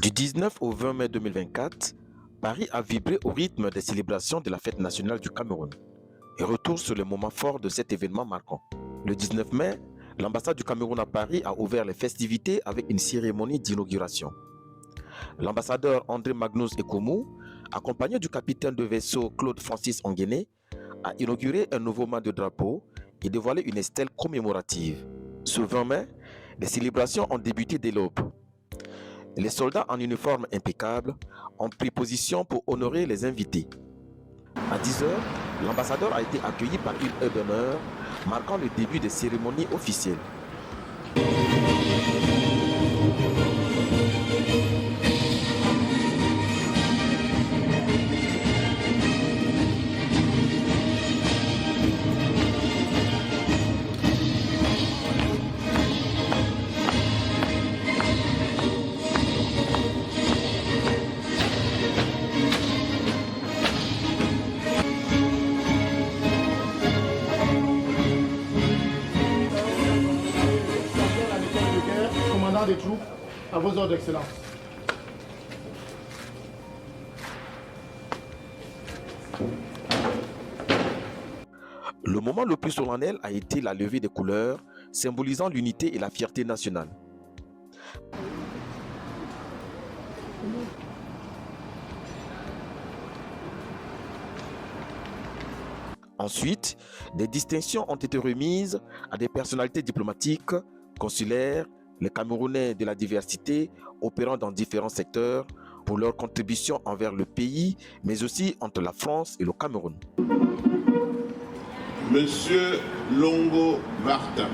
Du 19 au 20 mai 2024, Paris a vibré au rythme des célébrations de la fête nationale du Cameroun. Et retour sur le moment fort de cet événement marquant. Le 19 mai, l'ambassade du Cameroun à Paris a ouvert les festivités avec une cérémonie d'inauguration. L'ambassadeur André Magnus Ekoumou, accompagné du capitaine de vaisseau Claude Francis Onguéné, a inauguré un nouveau mât de drapeau et dévoilé une stèle commémorative. Ce 20 mai, les célébrations ont débuté dès l'aube. Les soldats en uniforme impeccable ont pris position pour honorer les invités. À 10 h, l'ambassadeur a été accueilli par une heure d'honneur, marquant le début des cérémonies officielles. Des troupes, à vos ordres d'excellence. Le moment le plus solennel a été la levée des couleurs, symbolisant l'unité et la fierté nationale. Ensuite, des distinctions ont été remises à des personnalités diplomatiques, consulaires, les Camerounais de la diversité opérant dans différents secteurs pour leur contribution envers le pays, mais aussi entre la France et le Cameroun. Monsieur Longo Martin,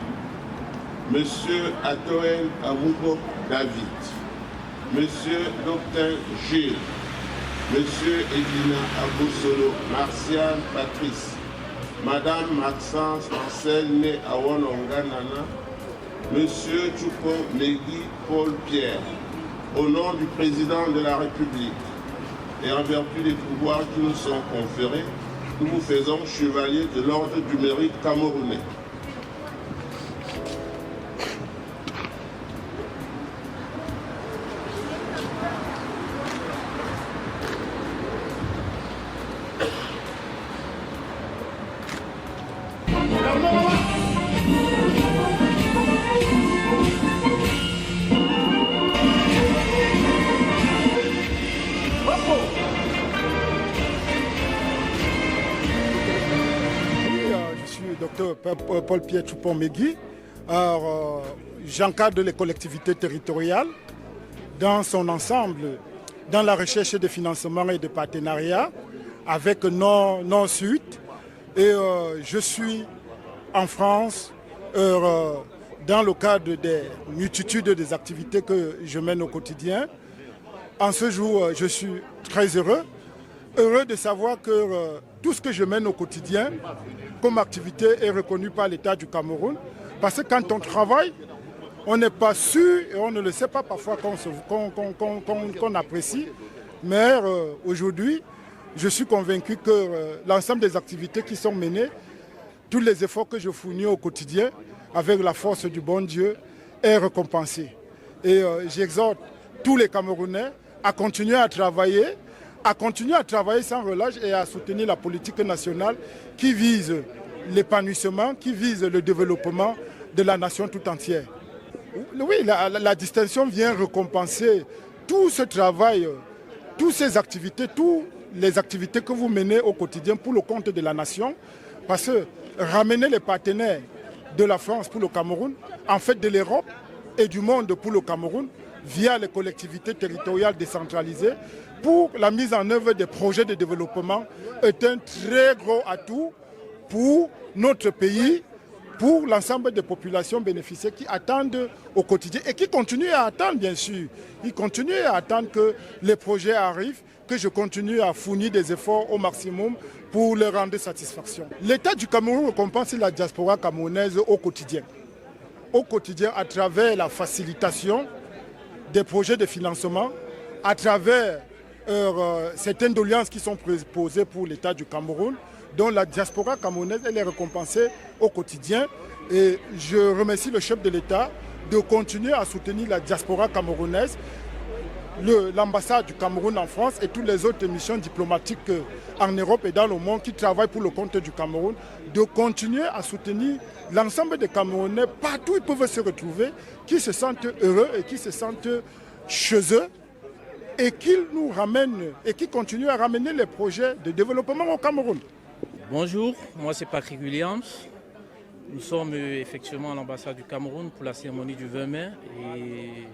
Monsieur Atoel Amugo David, Monsieur Dr Gilles, Monsieur Edina Aboussolo Martial Patrice, Madame Maxence Marcel Né Awononga Nana, Monsieur Choupo Megui Paul Pierre, au nom du président de la République et en vertu des pouvoirs qui nous sont conférés, nous vous faisons chevalier de l'ordre du mérite camerounais. Paul-Pierre Choupo-Megui. J'encadre les collectivités territoriales dans son ensemble, dans la recherche de financement et de partenariat avec Nord-Sud. Et je suis en France dans le cadre des multitudes des activités que je mène au quotidien. En ce jour, je suis très heureux de savoir que tout ce que je mène au quotidien comme activité est reconnu par l'État du Cameroun. Parce que quand on travaille, on n'est pas sûr et on ne le sait pas parfois qu'on apprécie. Mais aujourd'hui, je suis convaincu que l'ensemble des activités qui sont menées, tous les efforts que je fournis au quotidien avec la force du bon Dieu est récompensé. Et j'exhorte tous les Camerounais à continuer à travailler sans relâche et à soutenir la politique nationale qui vise l'épanouissement, qui vise le développement de la nation tout entière. Oui, la distinction vient récompenser tout ce travail, toutes ces activités, toutes les activités que vous menez au quotidien pour le compte de la nation, parce que ramener les partenaires de la France pour le Cameroun, en fait de l'Europe et du monde pour le Cameroun, via les collectivités territoriales décentralisées, pour la mise en œuvre des projets de développement est un très gros atout pour notre pays, pour l'ensemble des populations bénéficiaires qui attendent au quotidien et qui continuent à attendre, bien sûr. Ils continuent à attendre que les projets arrivent, que je continue à fournir des efforts au maximum pour leur rendre satisfaction. L'État du Cameroun récompense la diaspora camerounaise au quotidien à travers la facilitation des projets de financement, à travers certaines doléances qui sont proposées pour l'État du Cameroun, dont la diaspora camerounaise elle est récompensée au quotidien. Et je remercie le chef de l'État de continuer à soutenir la diaspora camerounaise l'ambassade du Cameroun en France et toutes les autres missions diplomatiques en Europe et dans le monde qui travaillent pour le compte du Cameroun, de continuer à soutenir l'ensemble des Camerounais partout où ils peuvent se retrouver, qui se sentent heureux et qui se sentent chez eux et qu'ils nous ramènent et qui continuent à ramener les projets de développement au Cameroun. Bonjour, moi c'est Patrick Williams. Nous sommes effectivement à l'ambassade du Cameroun pour la cérémonie du 20 mai et